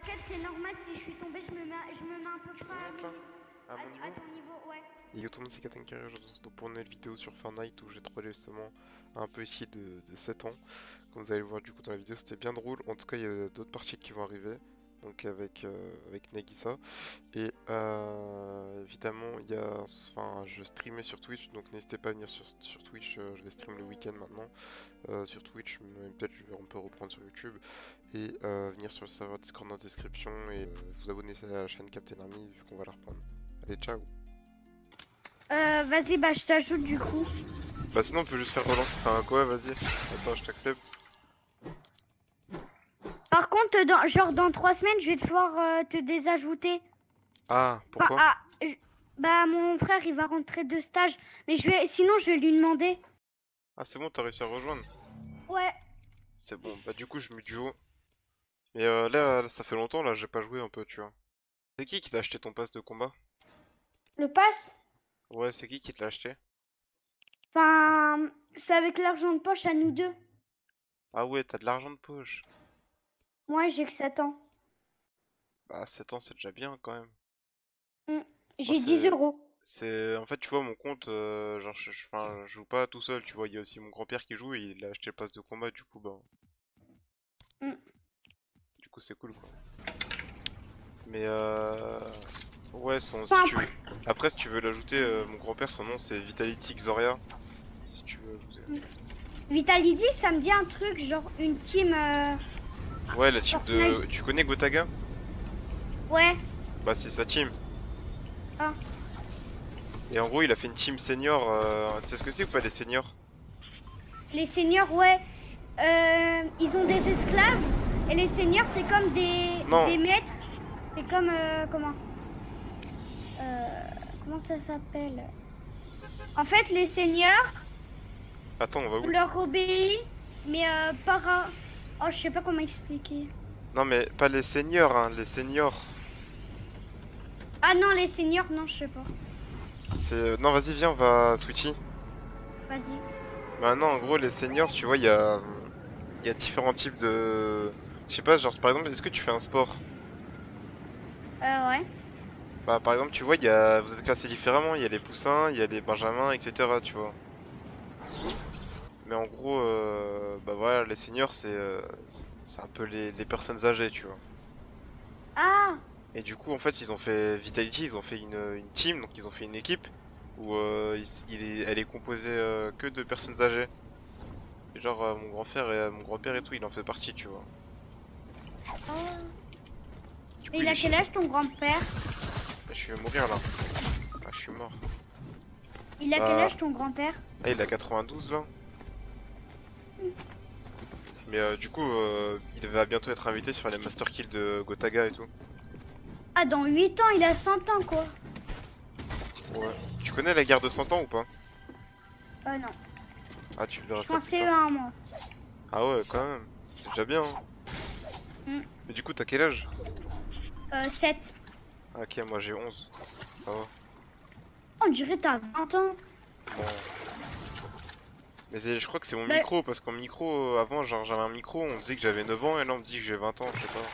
T'inquiète, c'est normal, si je suis tombée, je me mets un peu pas À mon à niveau. ton niveau, ouais. Et yo tout le monde, c'est Katen Carrier, je vous retrouve pour une nouvelle vidéo sur Fortnite où j'ai trouvé justement un petit de 7 ans. Comme vous allez le voir du coup dans la vidéo, c'était bien drôle. En tout cas, il y a d'autres parties qui vont arriver. Donc avec Nagisa. Et évidemment, enfin, je streamais sur Twitch, donc n'hésitez pas à venir sur Twitch. Je vais stream le week-end maintenant sur Twitch, mais peut-être on peut reprendre sur YouTube. Et venir sur le serveur Discord dans la description et vous abonner à la chaîne Captain Army vu qu'on va la reprendre. Allez, ciao! Vas-y, bah je t'ajoute du coup. Bah sinon on peut juste faire relance, enfin quoi, vas-y. Attends, je t'accepte. Par contre, genre dans 3 semaines, je vais devoir te désajouter. Ah, Enfin, pourquoi? bah mon frère, il va rentrer de stage. Mais sinon, je vais lui demander. Ah c'est bon, t'as réussi à rejoindre. Ouais. C'est bon, bah du coup je mets duo. Mais là, ça fait longtemps, là j'ai pas joué un peu, tu vois. C'est qui t'a acheté ton pass de combat? Le pass? Ouais, c'est qui te l'a acheté? Enfin, c'est avec l'argent de poche à nous deux. Ah ouais, t'as de l'argent de poche. Moi, j'ai que 7 ans. Bah 7 ans c'est déjà bien quand même. Hmm. Moi J'ai 10 c'est... euros. En fait, tu vois, mon compte, genre, enfin, je joue pas tout seul, tu vois, il y a aussi mon grand-père qui joue et il a acheté le pass de combat, du coup, bah, Hmm. du coup, c'est cool, quoi. Mais, ouais, si Enfin, tu veux. Après, si tu veux l'ajouter, mon grand-père, son nom, c'est Vitality Xoria, si tu veux ajouter. Vitality, ça me dit un truc, genre une team Ouais, la team Fortnite. de... Tu connais Gotaga? Ouais. Bah, c'est sa team. Ah. Et en gros, il a fait une team senior, tu sais ce que c'est ou pas, les seniors? Les seniors, ouais. Ils ont des esclaves. Et les seniors, c'est comme Non, des maîtres. C'est comme, comment comment ça s'appelle? En fait, les seniors, attends, on va on où? leur obéit, mais oh, je sais pas comment expliquer. Non, mais pas les seniors, hein, les seniors. Ah non, les seniors, non, je sais pas. Non, vas-y, viens, on va switchy. Vas-y. Bah non, en gros, les seniors, tu vois, il y a différents types de... Je sais pas, genre, par exemple, est-ce que tu fais un sport? Ouais. Bah, par exemple, tu vois, vous êtes classés différemment, il y a les poussins, il y a les benjamins, etc., tu vois. Mais en gros, bah voilà, les seniors, c'est un peu les personnes âgées, tu vois. Ah, Et du coup, en fait, ils ont fait Vitality, ils ont fait une team, donc ils ont fait une équipe où elle est composée que de personnes âgées. Et genre, mon grand-père et mon grand-père et tout, il en fait partie, tu vois. oh. Du Et coup, il a quel âge ton grand-père? je vais mourir là. Ah, je suis mort. Il a quel Bah, âge ton grand-père? ah, il a 92 là. Mais du coup, il va bientôt être invité sur les Master Kills de Gotaga et tout. Ah, dans 8 ans, il a 100 ans, quoi. Ouais. Tu connais la guerre de 100 ans ou pas? Non. Ah, tu Je verras suis ça en plus tard. CE1, moi. Ah ouais, quand même. C'est déjà bien, hein. Hmm. Mais du coup, t'as quel âge? 7. Ah, ok, moi j'ai 11. Ça va. On dirait t'as 20 ans. Bon. Mais je crois que c'est mon Bah, micro, parce qu'en micro, avant, genre j'avais un micro, on disait que j'avais 9 ans, et là on me dit que j'ai 20 ans, je sais pas.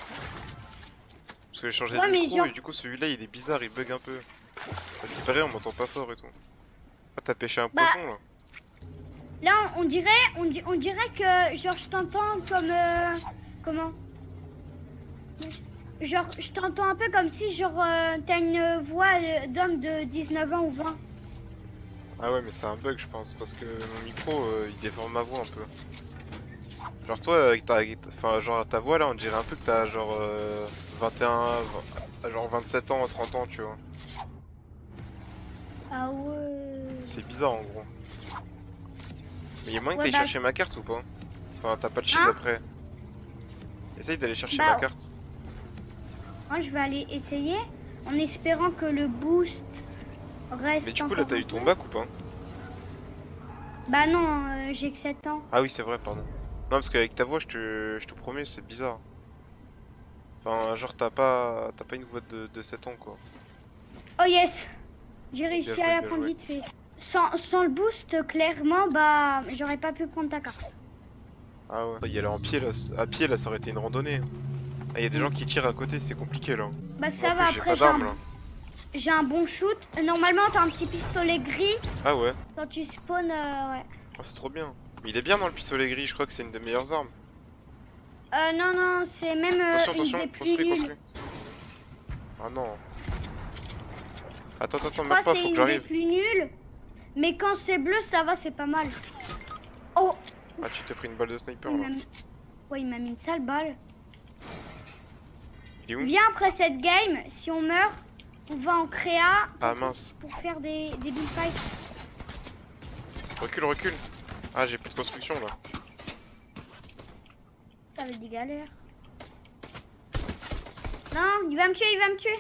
Parce que j'ai changé de ouais, mais micro, genre, et du coup celui-là il est bizarre, il bug un peu. Ça qui paraît, on m'entend pas fort et tout. Ah, t'as pêché un bah, poisson là? là, on dirait que, genre, je t'entends comme, comment? Genre, je t'entends un peu comme si, genre, t'as une voix d'homme de 19 ans ou 20. Ah ouais, mais c'est un bug, je pense, parce que mon micro il déforme ma voix un peu. Genre, toi, avec enfin, genre, ta voix là, on dirait un peu que t'as genre 21, genre 27 ans, 30 ans, tu vois. Ah ouais. C'est bizarre en gros. Mais il y a moyen que Ouais, t'ailles bah, chercher ma carte ou pas? Enfin, t'as pas de shield hein? après. Essaye d'aller chercher ma Bah, carte. moi, je vais aller essayer en espérant que le boost Mais reste du coup, là, encore t'as un eu ton peu. bac ou pas? Bah non, j'ai que 7 ans. Ah oui, c'est vrai, pardon. Non, parce qu'avec ta voix, je te promets, c'est bizarre. Enfin, genre, t'as pas une voix de 7 ans, quoi. Oh yes! J'ai Bien réussi à joué, la bien prendre joué. vite fait. Sans le boost, clairement, bah, j'aurais pas pu prendre ta carte. Ah ouais. Y aller en pied, là, à pied, là, ça aurait été une randonnée, hein. Ah, y a des gens qui tirent à côté, c'est compliqué là. Bah Moi, ça en va, plus, j'ai après pas d'arme là. j'ai un bon shoot. Normalement t'as un petit pistolet gris. Ah ouais, Quand tu spawns, ouais. oh, c'est trop bien. Mais il est bien dans le pistolet gris, je crois que c'est une des meilleures armes. Non, non, c'est même Attention, une attention, des plus construis, nulles. construis. Ah non. Attends, Je attends, crois meurs pas, que c'est faut que une des j'arrive. plus nulles. Mais quand c'est bleu, ça va, c'est pas mal. Oh, Ah, tu t'es pris une balle de sniper il là. m'a mis... Ouais, il m'a mis une sale balle. Il est où? Viens après cette game, si on meurt, on va en créa Ah mince. pour faire des bullfights. Recule, recule. Ah, j'ai plus de construction là. Ça va être des galères. Non, il va me tuer, il va me tuer.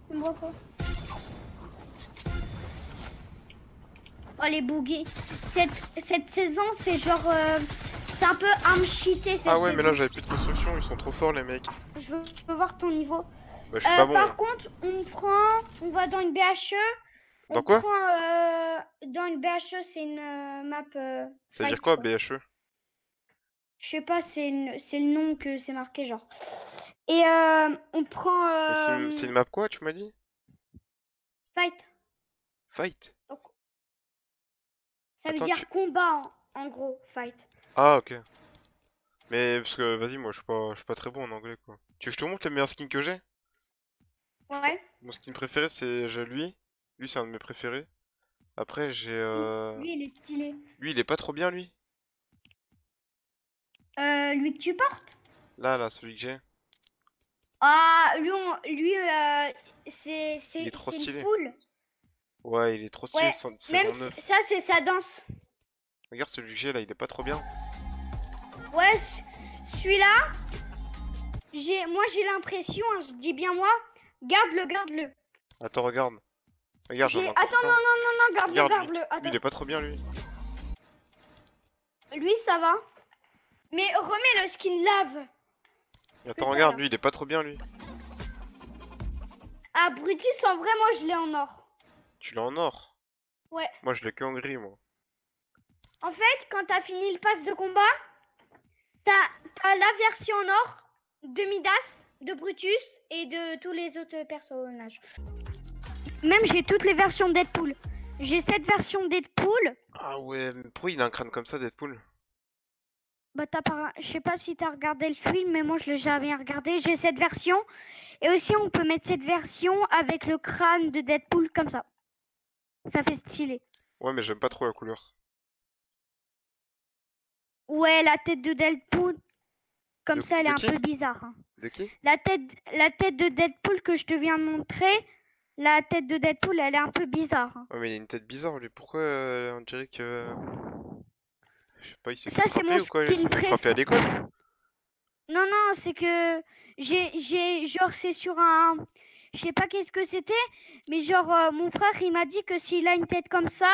Il me voit pas. Oh les boogies. Cette saison, c'est genre... c'est un peu arme cheatée cette Ah ouais, mais là saison. j'avais plus de construction, ils sont trop forts les mecs. Je veux voir ton niveau. Bah, je suis pas bon. Par Hein. contre, on va dans une BHE. Dans quoi? Dans une BHE, c'est une map. Ça veut dire fight, quoi, BHE? Je sais pas, c'est le nom que c'est marqué, genre. Et on prend. Mais c'est une map quoi, tu m'as dit? Fight. Fight? Donc, ça veut Attends, dire combat, en gros, fight. Ah, ok. Mais parce que, vas-y, moi je suis pas très bon en anglais quoi. Tu veux que je te montre le meilleur skin que j'ai? Ouais. Mon skin préféré j'ai lui. Lui c'est un de mes préférés. Après j'ai Lui, il est stylé. lui il est pas trop bien lui. Lui que tu portes? Là, celui que j'ai. Ah, c'est Il est trop une stylé. poule. Ouais, il est trop stylé, Ouais, même saison 9. ça, c'est sa danse. Regarde celui que j'ai là, il est pas trop bien. Ouais, celui-là, moi j'ai l'impression, hein, je dis bien moi, garde-le, garde-le. Attends, regarde. Regarde, j'en ai encore Attends, non, plein. non, non, non, garde-le, Regarde, garde-le. lui, Attends. il est pas trop bien lui. Lui, ça va. Mais remets le skin lave. Attends, regarde, lui, il est pas trop bien lui. Ah, Brutus, en vrai, moi je l'ai en or. Tu l'as en or? Ouais. Moi, je l'ai que en gris, moi. En fait, quand t'as fini le pass de combat, t'as la version en or de Midas, de Brutus et de tous les autres personnages. Même j'ai toutes les versions Deadpool. J'ai cette version Deadpool. Ah ouais, mais pourquoi il a un crâne comme ça, Deadpool? Bah je sais pas si t'as regardé le film, mais moi je l'ai jamais regardé. J'ai cette version. Et aussi on peut mettre cette version avec le crâne de Deadpool comme ça. Ça fait stylé. Ouais, mais j'aime pas trop la couleur. Ouais, la tête de Deadpool, comme ça elle est de un qui? peu bizarre. Hein. De qui? La tête de Deadpool que je te viens de montrer, la tête de Deadpool elle est un peu bizarre. Hein. Ouais, mais il a une tête bizarre lui. Pourquoi on dirait que. Je sais pas, il s'est Ça fait c'est frapper mon ou quoi? Il skin s'est fait frapper à l'école? Non, non, c'est que genre c'est sur un, je sais pas qu'est-ce que c'était, mais genre mon frère il m'a dit que s'il a une tête comme ça,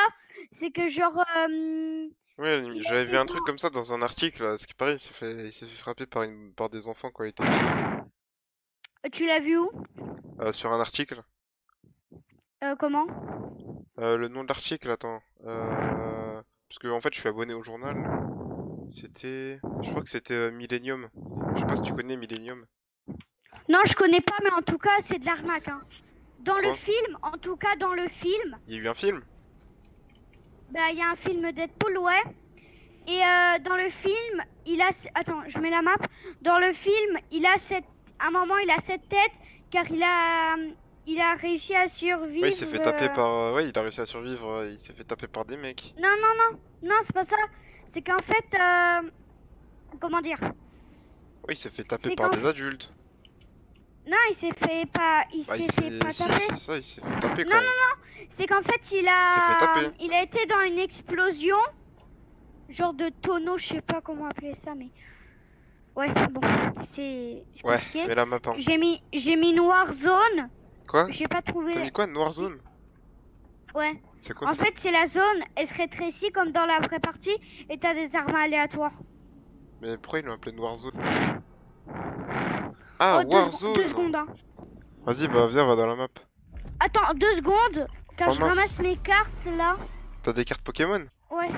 c'est que genre Ouais, il a j'avais vu fait un truc comme ça dans un article là. Ce qui paraît, il s'est fait frapper par des enfants quand il était petit. Tu l'as vu où? Sur un article. Comment? Le nom de l'article, attends. Parce que en fait, je suis abonné au journal. C'était. Je crois que c'était Millennium. Je sais pas si tu connais Millennium. Non, je connais pas, mais en tout cas c'est de l'arnaque. Hein. Dans le Quoi? film, en tout cas dans le film, Il y a eu un film? bah il y a un film Deadpool, ouais. Et dans le film, il a, attends, je mets la map. Dans le film, à un moment il a cette tête car il a réussi à survivre. Ouais, il s'est fait taper par. Ouais, il a réussi à survivre. Il s'est fait taper par des mecs. Non, non, non, non, c'est pas ça. C'est qu'en fait, comment dire? Ouais, il s'est fait taper C'est par quand- des adultes. Non, il s'est fait pas, Bah, si, taper. c'est ça, il s'est fait taper Non, quand non, même. C'est qu'en fait, s'est fait taper. il a été dans une explosion, genre de tonneau, je sais pas comment appeler ça, mais ouais, bon, c'est Ouais, compliqué. mais la map. Hein. J'ai mis noir zone. Quoi? J'ai pas T'as trouvé. mis quoi? Noir zone? Ouais. C'est quoi En ça? fait, c'est la zone, elle se rétrécit comme dans la vraie partie, et t'as des armes aléatoires. Mais pourquoi ils l'ont appelé Noir zone? Ah, Oh, Warzone! 2 secondes, hein. Vas-y, bah viens, va dans la map. Attends, 2 secondes, car Oh, je mince. ramasse mes cartes là. T'as des cartes Pokémon? Ouais.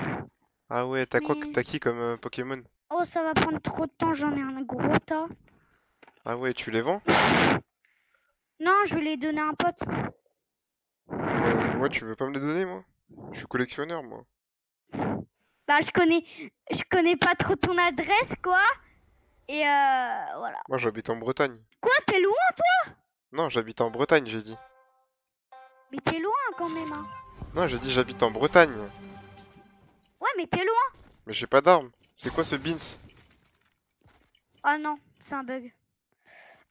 Ah ouais, t'as quoi? Mais- T'as qui comme Pokémon? Oh, ça va prendre trop de temps, j'en ai un gros tas. Ah ouais, tu les vends? Non, je l'ai donné à un pote. Ouais, tu veux pas me les donner, moi? Je suis collectionneur, moi. Bah, je connais pas trop ton adresse, quoi. Et voilà. Moi, j'habite en Bretagne. Quoi, t'es loin? Non, j'habite en Bretagne, j'ai dit. Mais t'es loin quand même, hein. Non, j'ai dit j'habite en Bretagne. Ouais, mais t'es loin. Mais j'ai pas d'armes. C'est quoi ce beans? Ah non, c'est un bug.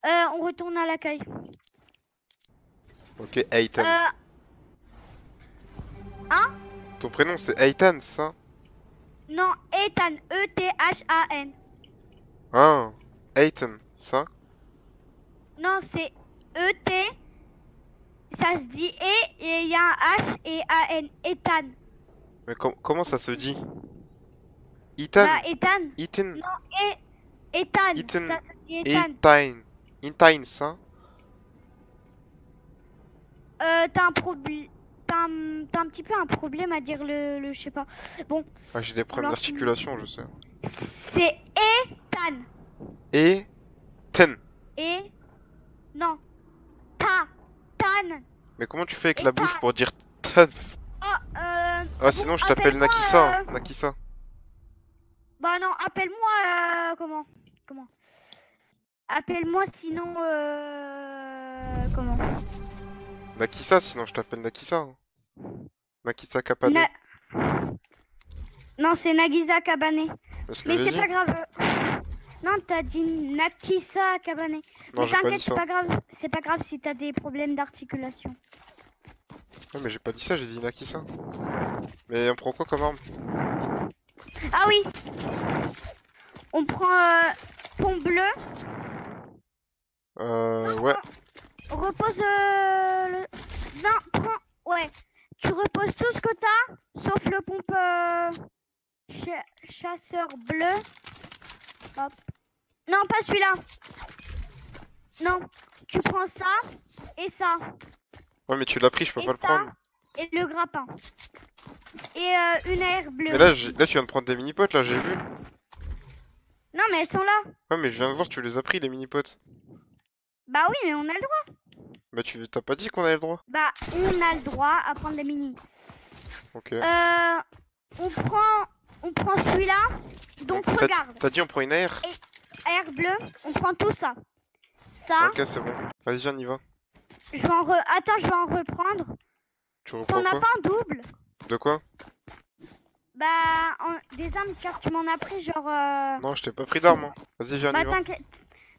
On retourne à l'accueil. Ok, Eitan. Hein? Ton prénom c'est Eitan, ça? Non, Ethan, E-T-H-A-N. Ah, Eitan, ça? Non, c'est E-T, ça se dit et il y a un H et A-N. Ethan. Mais comment ça se dit? Ethan? Bah, Ethan. Ethan? Non, Ethan. Ethan. Ça se dit Ethan. Eitan. Eitan, ça? T'as un problème. T'as un petit peu un problème à dire je sais pas. Bon, Ah, j'ai des problèmes alors d'articulation, je sais. c'est Ethan. Et ten. Et non, Tan. Mais comment tu fais avec la Ethan. bouche pour dire ten? Oh, Ah, sinon je t'appelle appelle-moi, Nakisa. Nakisa. Bah non, appelle-moi comment? Appelle-moi sinon comment? Nakisa, sinon je t'appelle Nakisa. Hein. Nakisa Kapane. Non, c'est Nagisa Kabane. C'est ce que Mais j'ai c'est dit. pas grave. Non, t'as dit Nakisa Kabane. Non, Mais j'ai pas t'inquiète, dit c'est ça. pas grave. C'est pas grave si t'as des problèmes d'articulation. Ouais, mais j'ai pas dit ça, j'ai dit Nakisa. Mais on prend quoi comme arme? Ah oui. On prend pont bleu. Ouais. Repose Non, prends. Ouais. Tu reposes tout ce que t'as, sauf le pompe chasseur bleu. Hop. Non, pas celui-là. Non. Tu prends ça et ça. Ouais, mais tu l'as pris, je peux Et pas le ça. prendre. Et le grappin. Et une aire bleue. Mais là, là, tu viens de prendre des mini-potes, là, j'ai vu. Non, mais elles sont là. Ouais, mais je viens de voir, tu les as pris, les mini-potes. Bah oui, mais on a le droit. Bah, t'as pas dit qu'on avait le droit? Bah, on a le droit à prendre des mini. Ok. On prend celui-là. Donc regarde. T'as dit on prend une air? Air bleu. On prend tout ça. Ça. Ok, c'est bon. Vas-y, viens, on y va. Attends, je vais en reprendre. Tu reprends T'en as quoi? pas en double? De quoi? Bah, des armes, car tu m'en as pris, genre. Non, je t'ai pas pris d'armes. Hein. Vas-y, viens, on Bah, y va.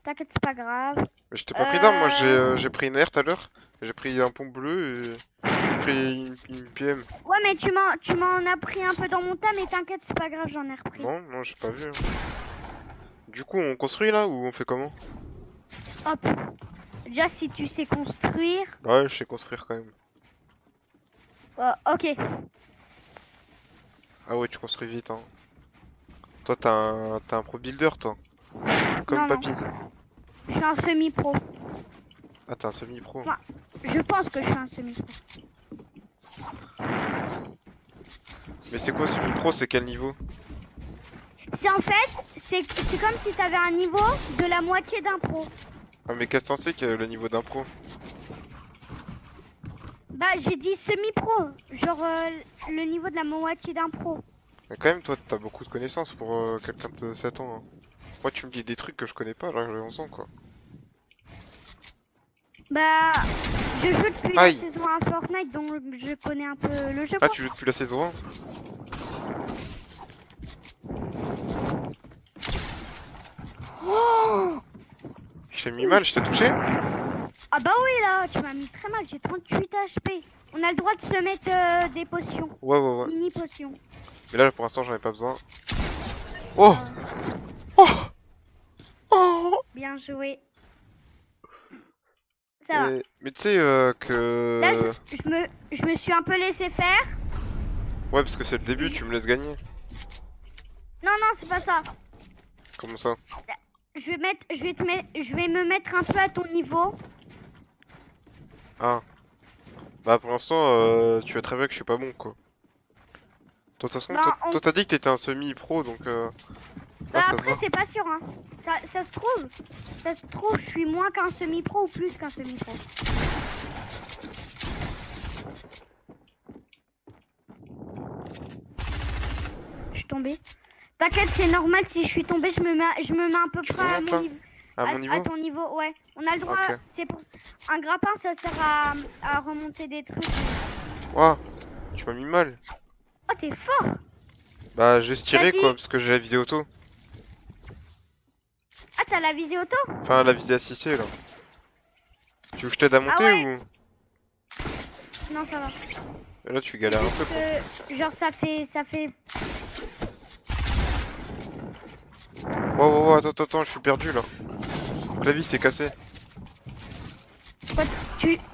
t'inquiète, c'est pas grave. Mais je t'ai pas pris d'armes, moi, j'ai pris une air tout à l'heure. J'ai pris un pont bleu et j'ai pris une PM. Ouais, mais tu m'en as pris un peu dans mon tas, mais t'inquiète, c'est pas grave, j'en ai repris. Non, j'ai pas vu. Hein. Du coup, on construit là ou on fait comment? Hop. Déjà, si tu sais construire. Bah ouais, je sais construire quand même. Ok. Ah ouais, tu construis vite, hein. Toi, t'as un pro builder, toi. Comme Non, papy. Je suis un semi-pro. Ah, t'es un semi-pro. Enfin, je pense que je suis un semi-pro. Mais c'est quoi semi-pro? C'est quel niveau? C'est en fait, c'est comme si t'avais un niveau de la moitié d'un pro. Ah, mais qu'est-ce que t'en sais que le niveau d'un pro? Bah, j'ai dit semi-pro. Genre le niveau de la moitié d'un pro. Mais quand même, toi, t'as beaucoup de connaissances pour quelqu'un de 7 ans. Hein. Moi, tu me dis des trucs que je connais pas, alors j'ai 11 ans, quoi. Bah, je joue depuis Aïe. la saison 1 Fortnite, donc je connais un peu le jeu. Ah, quoi. tu joues depuis la saison 1? Oh Je t'ai mis mal, je t'ai touché? Ah bah oui, là, tu m'as mis très mal, j'ai 38 HP. On a le droit de se mettre des potions. Ouais. Mini potions. Mais là, pour l'instant, j'en ai pas besoin. Oh! Oh! Bien joué. Ça va. Mais tu sais que... Là, je me suis un peu laissé faire. Ouais, parce que c'est le début, tu me laisses gagner. Non, c'est pas ça. Comment ça? Je vais me mettre un peu à ton niveau. Ah. Bah, pour l'instant, tu vois très bien que je suis pas bon, quoi. De toute façon, Bah, toi, t'as dit que t'étais un semi-pro, donc... Bah Ah, ça se après voit. c'est pas sûr hein. Ça se trouve. Ça se trouve je suis moins qu'un semi-pro ou plus qu'un semi-pro. Je suis tombée. T'inquiète c'est normal si je suis tombée je me mets à peu Tu près à remontes mon là? niveau. À mon À niveau? ton niveau ouais. On a le droit. Ok. C'est pour un grappin ça sert à remonter des trucs. Ouah, tu m'as mis mal. Oh t'es fort. Bah, j'ai tiré Vas-y. quoi, parce que j'ai la visée auto. Ah t'as la visée auto? Enfin, la visée assistée là. Tu veux que je t'aide à Ah monter ouais. ou. Non ça va. Là, tu galères un peu quoi. Genre ça fait. Oh, attends, je suis perdu là. Mon clavier s'est cassé. Quoi,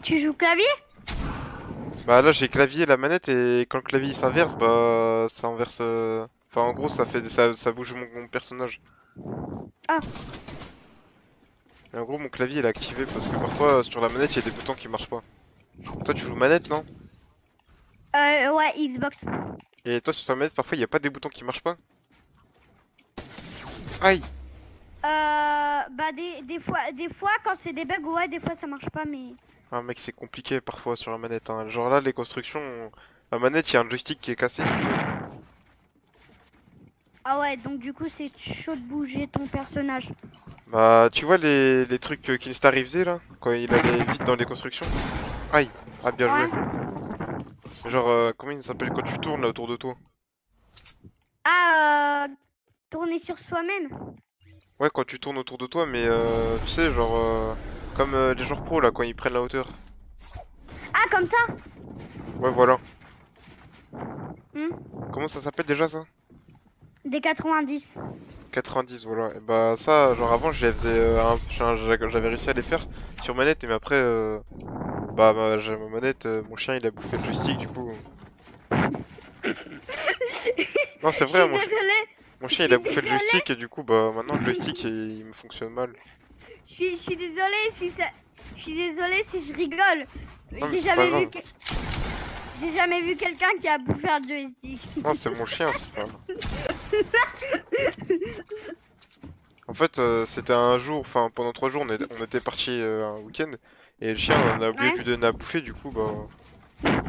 tu joues clavier? Bah, là, j'ai clavier, la manette, et quand le clavier s'inverse, bah, ça inverse. Enfin, en gros, ça fait ça bouge mon personnage. Ah. Et en gros, mon clavier il est activé parce que parfois sur la manette il y a des boutons qui marchent pas. Toi, tu joues manette, non? Ouais Xbox. Et toi, sur ta manette, parfois il y a pas des boutons qui marchent pas? Aïe! Bah des fois quand c'est des bugs ouais des fois ça marche pas mais. Ah, mec, c'est compliqué parfois sur la manette, hein. Genre là, les constructions. La manette, il y a un joystick qui est cassé. Ah ouais donc du coup c'est chaud de bouger ton personnage. Bah, tu vois les trucs que Kinstar il faisait là? Quand il allait vite dans les constructions? Aïe! Ah, bien Ouais. joué. Genre, comment il s'appelle quand tu tournes là autour de toi? Ah tourner sur soi-même. Ouais, quand tu tournes autour de toi, mais tu sais, genre, comme les joueurs pro là, quand ils prennent la hauteur. Ah comme ça. Ouais, voilà. Hmm. Comment ça s'appelle déjà ça? Des 90. 90, voilà. Et bah, ça, genre avant, je les faisais, j'avais réussi à les faire sur manette, mais après, bah, j'ai ma manette, mon chien il a bouffé le joystick, du coup. Non, c'est Je vrai, suis désolée. mon Je chien il suis a bouffé le désolée. joystick, et du coup, bah, maintenant le joystick il me fonctionne mal. Je suis désolée si ça. Je suis désolée si je rigole. Non, mais c'est pas grave. J'ai jamais vu quelqu'un qui a bouffé un joystick. Non, c'est mon chien, c'est pas grave. En fait, c'était un jour, enfin pendant 3 jours, on était parti un week-end et le chien on a oublié de Ouais. lui donner à bouffer, du coup, bah,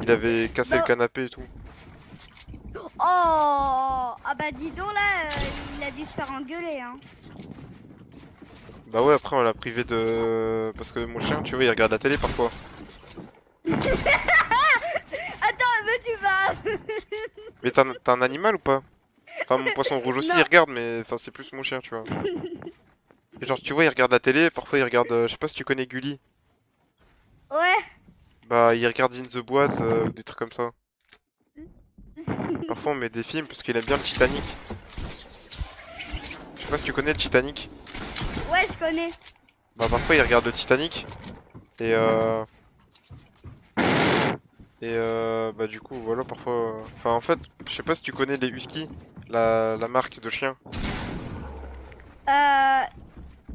il avait cassé le Non. canapé et tout. Oh ah bah dis donc là il a dû se faire engueuler hein. Bah ouais, après on l'a privé de. Parce que mon chien, tu vois, il regarde la télé parfois. Attends mais tu vas. Mais t'as un animal ou pas? Enfin, mon poisson rouge aussi, Non. il regarde, mais enfin, c'est plus mon chien, tu vois. Et genre, tu vois, il regarde la télé, parfois il regarde. Je sais pas si tu connais Gulli. Ouais. Bah, il regarde In the Boîte ou des trucs comme ça. Parfois on met des films parce qu'il aime bien le Titanic. Je sais pas si tu connais le Titanic. Ouais je connais. Bah parfois il regarde le Titanic et bah du coup voilà parfois enfin en fait je sais pas si tu connais les Husky, la marque de chiens.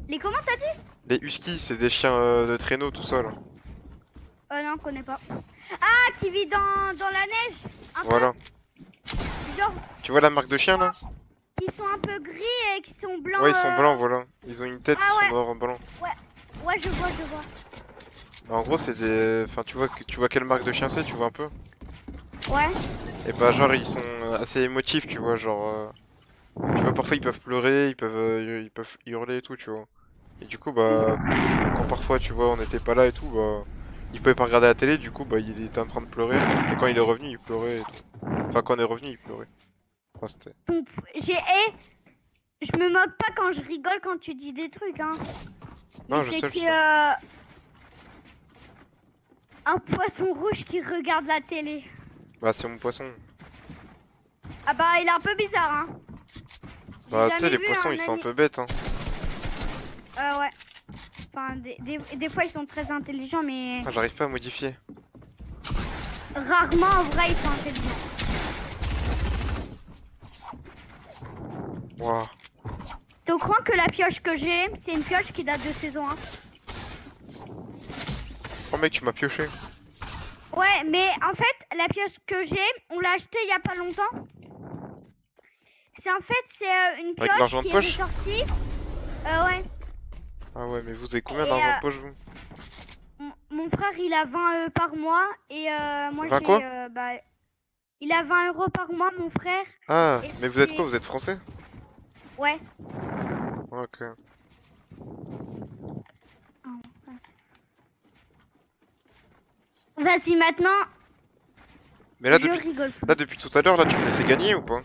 Les comment t'as dit? Les Husky c'est des chiens de traîneau tout ça là. Non je connais pas. Ah qui vit dans la neige. Un Voilà. peu, genre Tu vois la marque de chien là? qui sont un peu gris et qui sont blancs. Ouais ils sont blancs voilà. Ils ont une tête, Ah ils ouais. sont noirs en blanc. Ouais je vois. Bah, en gros c'est des. Enfin tu vois quelle marque de chien c'est, tu vois un peu? Ouais. Et bah genre ils sont assez émotifs tu vois genre tu vois parfois ils peuvent pleurer, ils peuvent hurler et tout tu vois. Et du coup bah quand parfois tu vois on n'était pas là et tout bah il pouvait pas regarder la télé du coup bah il était en train de pleurer et quand il est revenu il pleurait et tout. Enfin quand on est revenu il pleurait. Enfin, c'était. Donc, je me moque pas quand je rigole quand tu dis des trucs hein. Non Mais je c'est sais, que je sais. un poisson rouge qui regarde la télé. Bah c'est mon poisson. Ah bah il est un peu bizarre hein. J'ai Bah tu sais jamais les vu poissons un ils sont un ami- peu bêtes hein. Ouais. Enfin des fois ils sont très intelligents mais Ah, j'arrive pas à modifier. rarement en vrai ils sont intelligents. Waouh. T'es au courant que la pioche que j'ai c'est une pioche qui date de saison 1? Oh mec tu m'as pioché. Ouais mais en fait la pioche que j'ai on l'a achetée il y a pas longtemps. C'est en fait, une Avec pioche l'argent de qui est poche? sortie. Ouais. Ah ouais, mais vous avez combien Et, d'argent de poche vous? mon frère, il a 20 par mois. Et moi, 20 j'ai. quoi? Bah, il a 20 euros par mois, mon frère. Ah, Et mais vous êtes quoi? j'ai- Vous êtes français? Ouais. Ok. Vas-y, maintenant, Mais là je depuis, rigole là, plus. depuis tout à l'heure, là, tu me laissais gagner ou pas?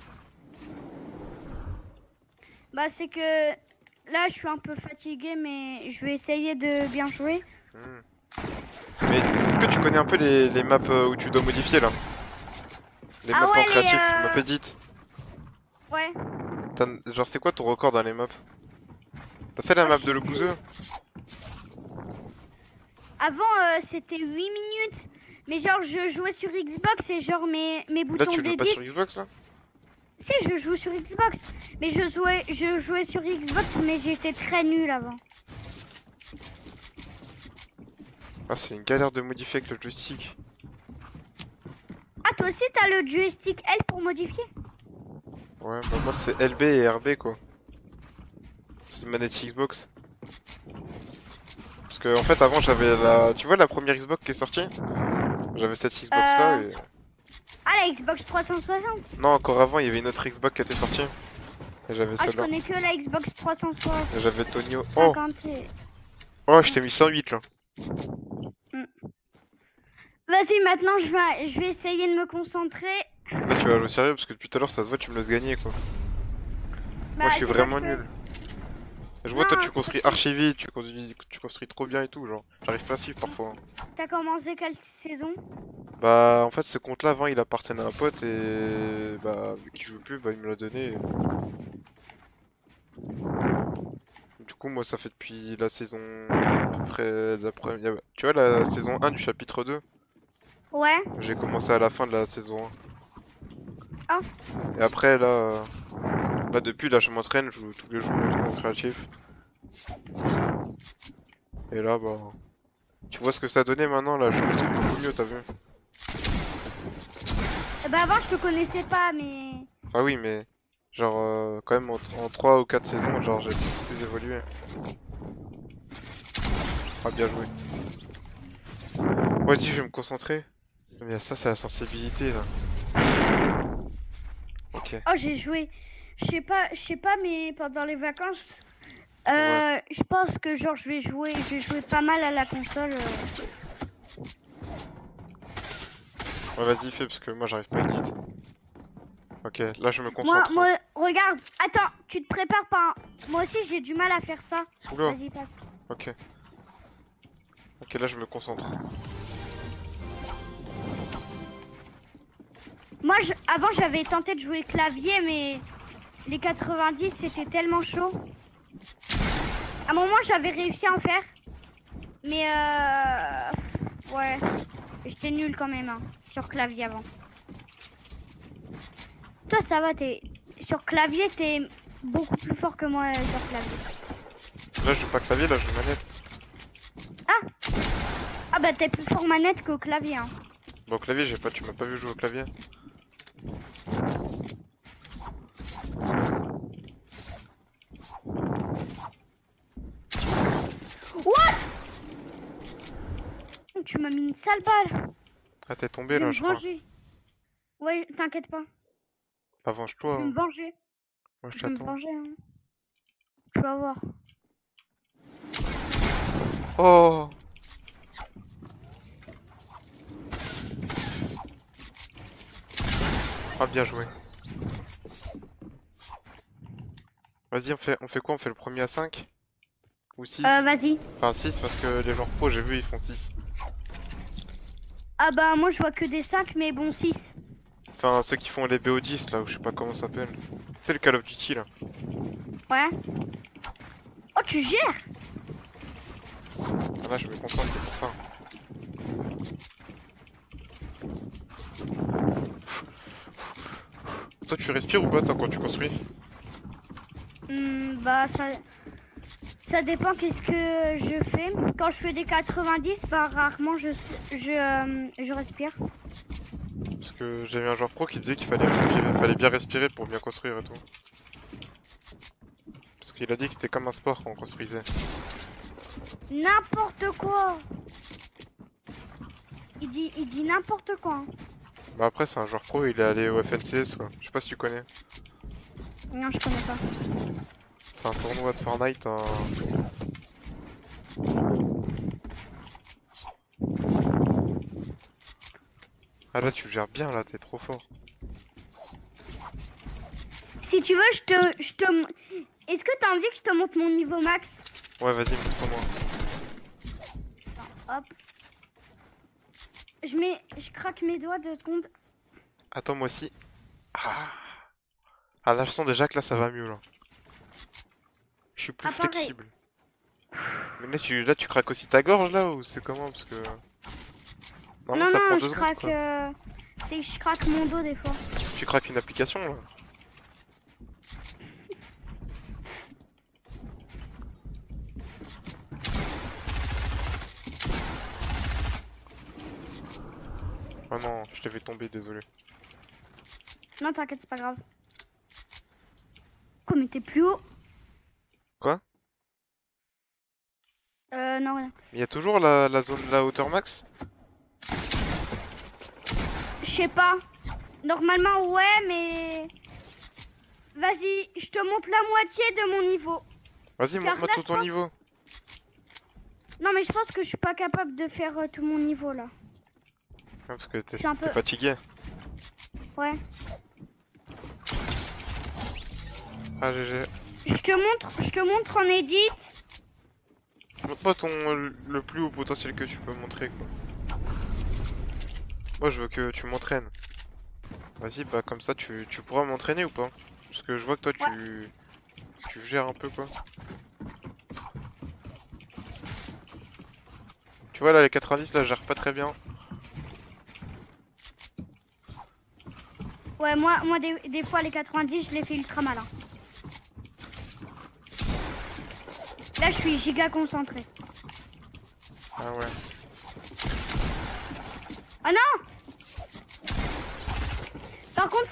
Bah, c'est que là, je suis un peu fatiguée, mais je vais essayer de bien jouer. Hmm. Mais est-ce que tu connais un peu les maps où tu dois modifier là? Les Ah maps en ouais, créatif, map edit. Ouais. Genre, c'est quoi ton record dans les maps? T'as fait la Oh, map je de sais Le plus. Bouzeux? Avant, c'était 8 minutes. Mais genre, je jouais sur Xbox et genre, mes Là, boutons tu joues pas d'édit. sur Xbox là? Si, je joue sur Xbox. Mais je jouais sur Xbox, mais j'étais très nul avant. Ah, c'est une galère de modifier avec le joystick. Ah, toi aussi, t'as le joystick L pour modifier? Ouais, bah moi c'est LB et RB quoi. C'est une manette Xbox. Parce que en fait avant j'avais la... Tu vois la première Xbox qui est sortie? J'avais cette Xbox là et... Ah, la Xbox 360. Non, encore avant il y avait une autre Xbox qui était sortie. Et j'avais Ah, je celle-là. connais que la Xbox 360. Et j'avais Tonio... Oh! 50 et- Oh, je t'ai mis 108 là. Vas-y, maintenant, je vais essayer de me concentrer. Là tu vas jouer sérieux parce que depuis tout à l'heure ça se voit tu me laisses gagner quoi. Bah, Moi je suis c'est vraiment parce que- nul. Je vois toi Non, tu c'est construis parce que archi vite, tu construis trop bien et tout genre. J'arrive pas à suivre parfois. T'as commencé quelle saison? Bah en fait ce compte là avant il appartenait à un pote et bah vu qu'il joue plus bah il me l'a donné. Du coup moi ça fait depuis la saison à peu près la première... Tu vois la saison 1 du chapitre 2? Ouais. J'ai commencé à la fin de la saison 1. Ah. Et après là depuis là je m'entraîne, je joue tous les jours en créatif. Et là bah tu vois ce que ça donnait maintenant là, je construis beaucoup mieux, t'as vu? Bah, avant, je te connaissais pas, mais. Ah oui mais genre quand même en 3 ou 4 saisons genre j'ai beaucoup plus évolué. Ah bien joué. Vas-y je vais me concentrer. Mais ça c'est la sensibilité là. Ok. Oh, j'ai joué. Je sais pas, mais pendant les vacances, Ouais. je pense que genre je vais jouer pas mal à la console. Ouais vas-y fais parce que moi j'arrive pas à edit. Ok, là je me Moi, concentre. regarde. Attends, tu te prépares pas. Moi aussi, j'ai du mal à faire ça. Oula, Vas-y, passe. ok. Ok, là je me concentre. Moi, avant, j'avais tenté de jouer clavier, mais les 90, c'était tellement chaud. À un moment, j'avais réussi à en faire. Mais ouais, j'étais nul quand même hein, sur clavier avant. Toi, ça va, sur clavier, t'es beaucoup plus fort que moi sur clavier. Là je joue pas clavier, là je joue manette. Ah bah, t'es plus fort manette qu'au clavier. Hein. Bon, au clavier, j'ai pas, tu m'as pas vu jouer au clavier. What? Tu m'as mis une sale balle. Ah, t'es Je tombé vais là, me je crois. venger. Ouais, t'inquiète pas. Je Avance-toi. vais me venger. Moi je Je vais me t'attends. venger. Hein. Tu vas voir. Oh! Ah, bien joué. Vas-y, on fait quoi? On fait le premier à 5? Ou 6? Vas-y. Enfin 6 parce que les joueurs pro, j'ai vu, ils font 6. Ah bah, moi, je vois que des 5, mais bon, 6. Enfin, ceux qui font les BO10 là, ou je sais pas comment ça s'appelle. C'est le Call of Duty là. Ouais. Oh, tu gères. Ah, là, je me concentre, c'est pour ça. Toi, tu respires ou pas, toi, quand tu construis? Bah, ça dépend qu'est-ce que je fais. Quand je fais des 90, bah, rarement je respire. Parce que j'avais un joueur pro qui disait qu'il fallait respirer, fallait bien respirer pour bien construire et tout. qu'il a dit que c'était comme un sport qu'on construisait. N'importe quoi. Il dit n'importe quoi. Hein. Bah après c'est un joueur pro, il est allé au FNCS quoi. Je sais pas si tu connais. Non, je connais pas. C'est un tournoi de Fortnite en... Ah là tu le gères bien là, t'es trop fort. Si tu veux, je te... Est-ce que t'as envie que je te montre mon niveau max? Ouais vas-y, montre-moi. Hop. Je craque mes doigts 2 secondes. Attends moi aussi. Ah. Ah là je sens déjà que là ça va mieux là. Je suis plus pareil. flexible. Mais là tu craques aussi ta gorge là ou c'est comment parce que... Non, ça prend 2 je secondes, craque... quoi. C'est que je craque mon dos des fois. Tu craques une application là. Oh non, je t'ai fait tomber, désolé. Non, t'inquiète, c'est pas grave. Quoi, mais t'es plus haut? Quoi? Non, rien. Il y a toujours la zone de la hauteur max? Je sais pas. Normalement, ouais, mais... Vas-y, je te montre la moitié de mon niveau. Vas-y, montre-moi tout ton niveau. Non, mais je pense que je suis pas capable de faire tout mon niveau, là. Ah, parce que t'es peu... fatigué. Ouais. Ah, GG. Je te montre en edit. Montre-moi le plus haut potentiel que tu peux montrer, quoi. Moi, je veux que tu m'entraînes. Vas-y, bah comme ça, tu pourras m'entraîner ou pas? Parce que je vois que toi, tu gères un peu, quoi. Tu vois, là, les 90, là, je gère pas très bien. Ouais, moi des fois, les 90, je les fais ultra malin. Là, je suis giga concentré. Ah ouais. Ah non! Par contre,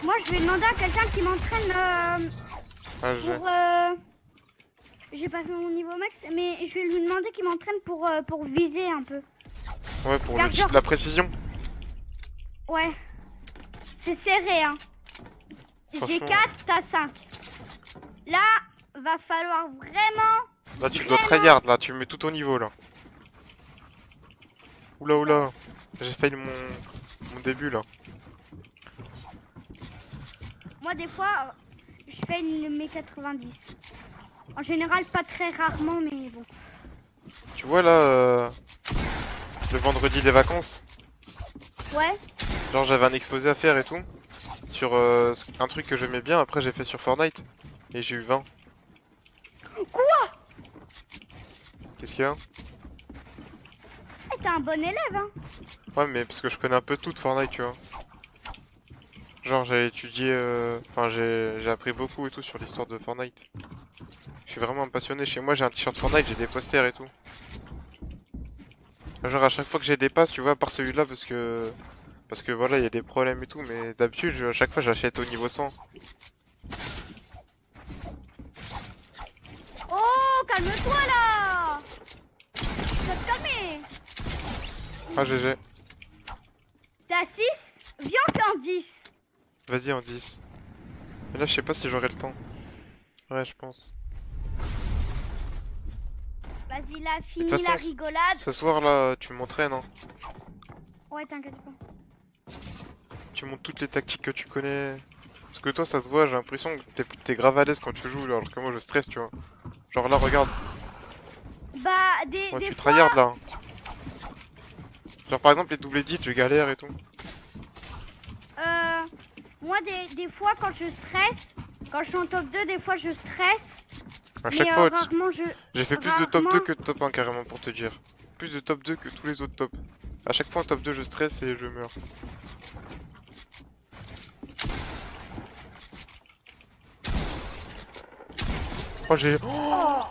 moi, je vais demander à quelqu'un qui m'entraîne pour... J'ai pas fait mon niveau max, mais je vais lui demander qu'il m'entraîne pour viser un peu. Ouais, pour la précision. Ouais. C'est serré, hein. J'ai 4, t'as 5. Là, va falloir vraiment... Là, tu dois tryhard, là, tu mets tout ton niveau, là. Oula, oula. J'ai failli mon début, là. Moi, des fois, je fais mes 90. En général, pas très rarement, mais bon. Tu vois, là, le vendredi des vacances. Ouais. Genre, j'avais un exposé à faire et tout. Sur un truc que j'aimais bien, après j'ai fait sur Fortnite. Et j'ai eu 20. Quoi? Qu'est-ce qu'il y a? Hey, t'es un bon élève, hein. Ouais, mais parce que je connais un peu tout de Fortnite, tu vois. Genre, j'ai étudié... Enfin, j'ai appris beaucoup et tout sur l'histoire de Fortnite. Je suis vraiment passionné. Chez moi, j'ai un t-shirt Fortnite, j'ai des posters et tout. Genre, à chaque fois que j'ai des passes, tu vois, à part celui-là, parce que voilà, il y a des problèmes et tout, mais d'habitude, à chaque fois, j'achète au niveau 100. Oh, calme-toi là. Tu vas te calmer. Ah, GG. T'es à 6? Viens, on fait en 10. Vas-y, en 10. Mais là, je sais pas si j'aurai le temps. Ouais, je pense. Vas-y, là, De finis toute façon, la rigolade. ce soir, là, tu m'entraînes, hein. Ouais, t'inquiète pas. Tu montres toutes les tactiques que tu connais. Parce que toi, ça se voit, j'ai l'impression que t'es grave à l'aise quand tu joues, alors que moi, je stresse, tu vois. Genre là, regarde. Bah, Ouais, des tu fois... tryhard, là. Genre, par exemple, les double edits, je galère et tout. Moi, des fois, quand je stresse, quand je suis en top 2, des fois, je stresse. À Mais chaque fois, rarement, j'ai fait plus de top 2 que de top 1, carrément, pour te dire. Plus de top 2 que tous les autres tops. À chaque fois, en top 2, je stresse et je meurs. Oh, j'ai... Oh.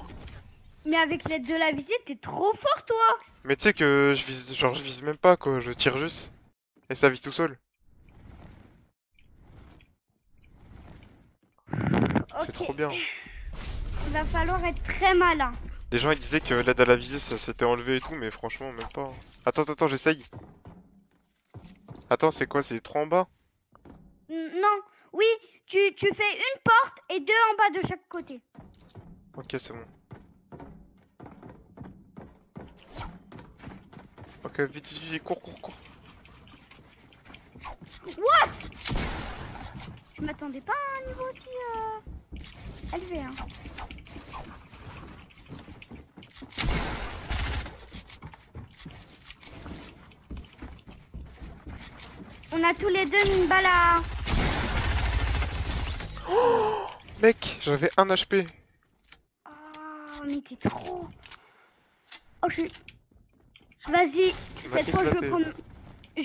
Mais avec l'aide de la visite, t'es trop fort, toi. Mais tu sais que je vise, genre, je vise même pas, quoi. Je tire juste. Et ça vise tout seul. C'est trop bien. Il va falloir être très malin. Les gens ils disaient que l'aide à la visée ça s'était enlevé et tout, mais franchement, même pas. Attends, j'essaye. Attends, c'est quoi? C'est 3 en bas? Non, oui, tu fais une porte et 2 en bas de chaque côté. Ok, c'est bon. Ok, vite, cours. What? Je m'attendais pas à un niveau aussi élevé. Hein. On a tous les deux mis une balle à... Oh mec, j'avais 1 HP. Oh, mais t'es trop... Oh, je... Vas-y, cette fois je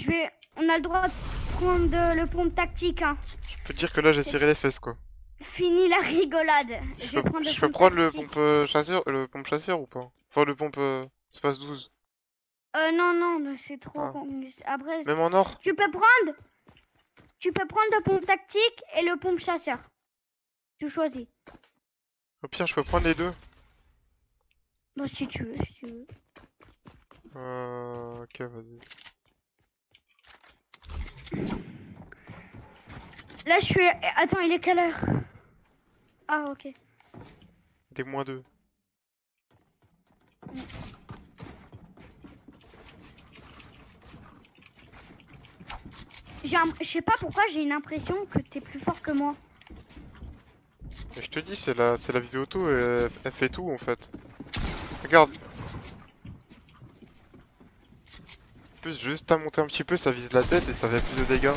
vais... On a le droit de prendre le pompe tactique. Hein. Je peux te dire que là j'ai serré les fesses quoi. Fini la rigolade. Je peux prendre le pompe chasseur ou pas? Enfin le pompe espace 12. Non, c'est trop... Ah. Après... Même en or? Tu peux prendre le pompe tactique et le pompe chasseur. Tu choisis. Au pire, je peux prendre les deux. Bon, si tu veux. Ok, vas-y. Là, je suis... Attends, il est quelle heure? Ah, ok. Des -2. Je sais pas pourquoi j'ai une impression que t'es plus fort que moi. Mais je te dis, c'est la visée auto, elle fait tout en fait. Regarde. En plus, juste à monter un petit peu, ça vise la tête et ça fait plus de dégâts.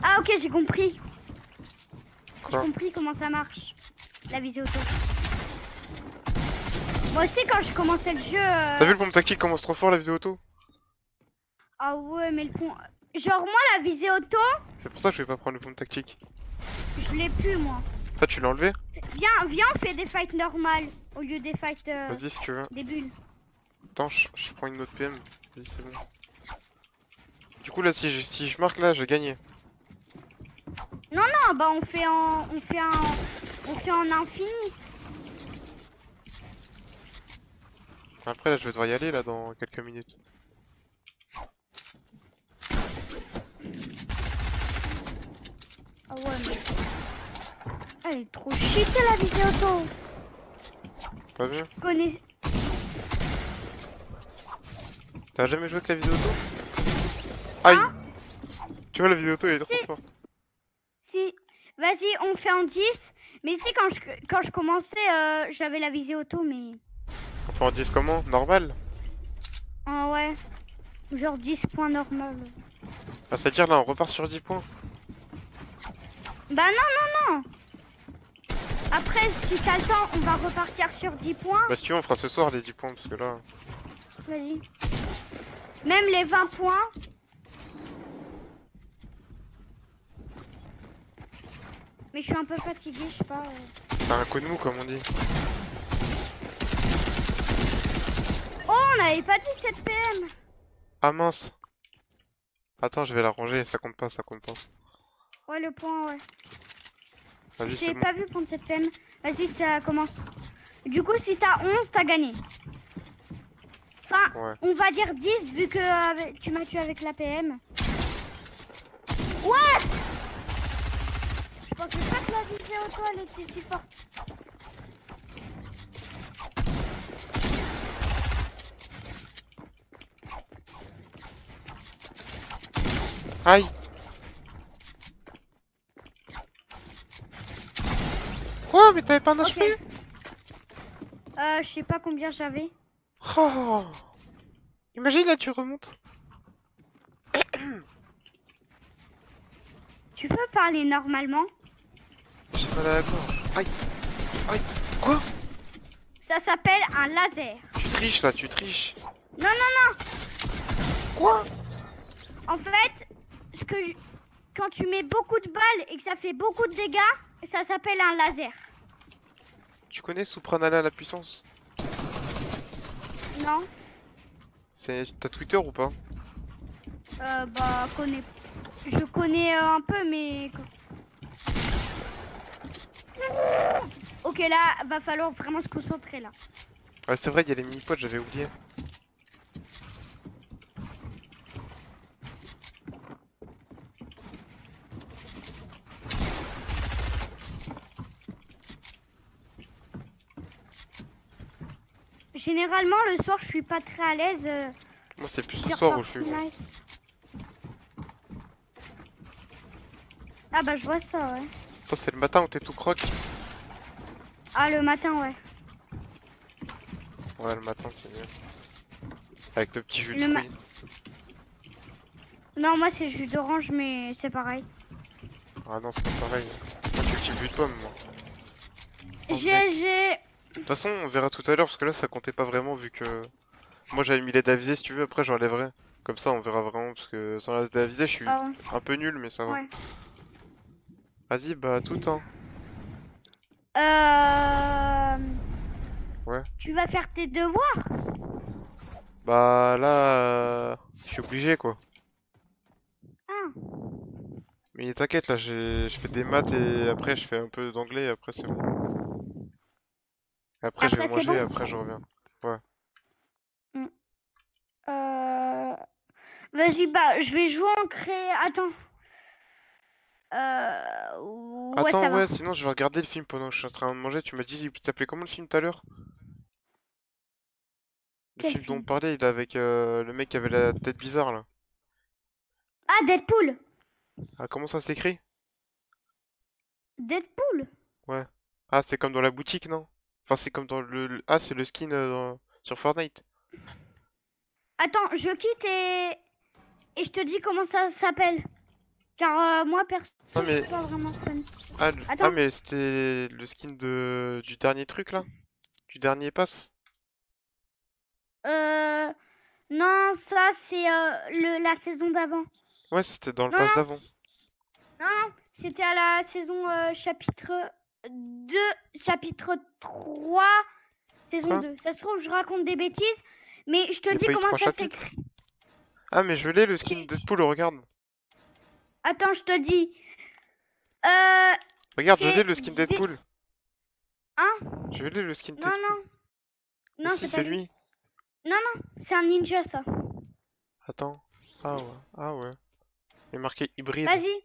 Ah, ok, j'ai compris. J'ai Quoi? compris comment ça marche, la visée auto. Moi aussi, quand je commençais le jeu... T'as vu le pompe tactique commence trop fort la visée auto? Ah ouais, mais le pont... Genre, moi, la visée auto, C'est pour ça que je vais pas prendre le pompe tactique. je l'ai plus, moi. Toi, tu l'as enlevé? Viens, on fait des fights normales au lieu des fights... Vas-y si tu veux. des bulles. Attends, je prends une autre PM. Vas-y, c'est bon. Du coup, là, si je marque là, j'ai gagné. Non, bah on fait en infini. Après, là, je vais devoir y aller là dans quelques minutes. Ah ouais, mais... Elle est trop cheatée la visée auto. Pas vu? Je connais... T'as jamais joué avec la visée auto? Aïe! Hein? Tu vois, la visée auto, elle est trop Si. forte. Si, vas-y, on fait en 10. Mais si, quand je commençais, j'avais la visée auto, mais... On fait en 10 comment? Normal? Ah ouais. Genre 10 points normal. Ah, c'est-à-dire là, on repart sur 10 points. Bah non. Après, si t'as le temps, on va repartir sur 10 points. Bah, si tu veux, on fera ce soir les 10 points parce que là. Vas-y. Même les 20 points. Mais je suis un peu fatiguée, je sais pas. T'as un coup de mou, comme on dit. Oh, on n'avait pas dit cette PM. Ah mince! Attends, je vais la ranger, ça compte pas. Ouais, le point, ouais. Vas-y, Je c'est t'ai bon. pas vu prendre cette PM. Vas-y, ça commence. Du coup, si t'as 11, t'as gagné. Enfin, Ouais. on va dire 10 vu que tu m'as tué avec la PM. What? Je pensais pas que la visée auto elle était si forte. Aïe! Quoi? Mais t'avais pas un Ok. HP? Je sais pas combien j'avais. Oh! Imagine là, tu remontes. Tu peux parler normalement? J'ai mal à la gorge. Aïe! Aïe! Quoi? Ça s'appelle un laser. Tu triches là, tu triches. Non. Quoi? En fait, quand tu mets beaucoup de balles et que ça fait beaucoup de dégâts, ça s'appelle un laser. Tu connais Supranala à la puissance? Non? T'as Twitter ou pas? Bah, je connais un peu, mais... Ok, là, va falloir vraiment se concentrer, là. Ouais, c'est vrai, il y a les mini-pods, j'avais oublié. Généralement, le soir, je suis pas très à l'aise. Moi, c'est plus le sur soir où je suis bon. Fortnite. Ah bah, je vois ça, ouais. Toi, c'est le matin où t'es tout croque? Ah, le matin, ouais. Ouais, le matin, c'est mieux. Avec le petit jus de Le fruits. Non, moi, c'est jus d'orange, mais c'est pareil. Ah non, c'est pas pareil. Moi, j'ai le petit jus de pomme, moi. Oh, mec. J'ai... De toute façon, on verra tout à l'heure, parce que là, ça comptait pas vraiment, vu que... Moi, j'avais mis l'aide à viser, si tu veux, après, j'enlèverai. Comme ça, on verra vraiment, parce que sans l'aide à viser, je suis Ah, un peu nul, mais ça va. ouais. Vas-y, bah, tout, hein. Ouais. Tu vas faire tes devoirs? Bah, là... Je suis obligé, quoi. Ah, Mais t'inquiète, là, je fais des maths, et après, je fais un peu d'anglais, et après, c'est bon. Après, je vais après, c'est manger, bon. et après, je reviens. Ouais. Hmm. Euh... Vas-y, bah, je vais jouer en créé. Attends. Ouais, Attends, ça va. ouais, sinon, je vais regarder le film pendant que je suis en train de manger. Tu m'as dit, il s'appelait comment le film tout à l'heure? Le Quel film dont on film? parlait, il est avec le mec qui avait la tête bizarre, là. Ah, Deadpool. Ah, comment ça s'écrit? Deadpool. Ouais. Ah, c'est comme dans la boutique, non? Enfin, c'est comme dans Ah, c'est le skin sur Fortnite. Attends, je quitte et je te dis comment ça s'appelle. Car moi, perso, Non, je suis mais... pas vraiment fan. Ah, Attends. mais c'était le skin du dernier truc, là? Du dernier pass? Euh... Non, ça, c'est la saison d'avant. Ouais, c'était dans le Non, pass non, d'avant. non, non. C'était à la saison chapitre 2, chapitre 3, saison Quoi? 2. Ça se trouve, je raconte des bêtises, mais je te Il y a dis pas eu comment 3 ça chapitres? s'écrit. Ah, mais je l'ai, le skin Deadpool, regarde. Attends, je te dis. Euh, Regarde, je l'ai, c'est le skin des... Deadpool. Hein? Je l'ai, le skin Non, Deadpool. non. Mais Non, si, c'est pas c'est lui. lui. Non, non. C'est un ninja, ça. Attends. Ah ouais, ah ouais. Il est marqué hybride. Vas-y.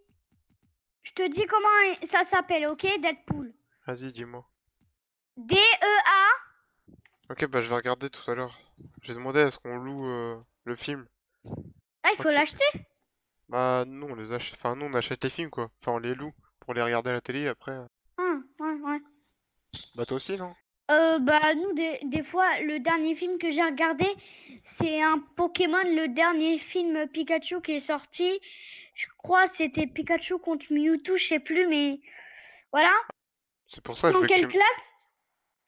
Je te dis comment ça s'appelle, ok? Deadpool. Vas-y, dis-moi. D-E-A. Ok, bah je vais regarder tout à l'heure. J'ai demandé à ce qu'on loue le film. Ah, il faut Ok. l'acheter. Bah nous on les achète. Enfin nous on achète les films quoi. Enfin on les loue pour les regarder à la télé après. Ah, ouais, ouais. Bah toi aussi non? Bah, nous, des fois, le dernier film que j'ai regardé, c'est un Pokémon, le dernier film Pikachu qui est sorti. Je crois que c'était Pikachu contre Mewtwo, je sais plus, mais voilà. C'est pour ça C'est je en veux que tu quelle me... classe?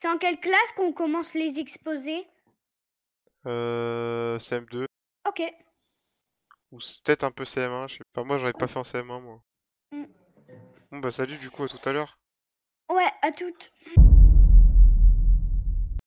C'est en quelle classe qu'on commence les exposés? CM2 Ok. ou peut-être un peu CM1, je sais pas. Moi j'aurais pas fait en CM1 moi. Mm. Bon bah salut du coup à tout à l'heure. Ouais, à toutes.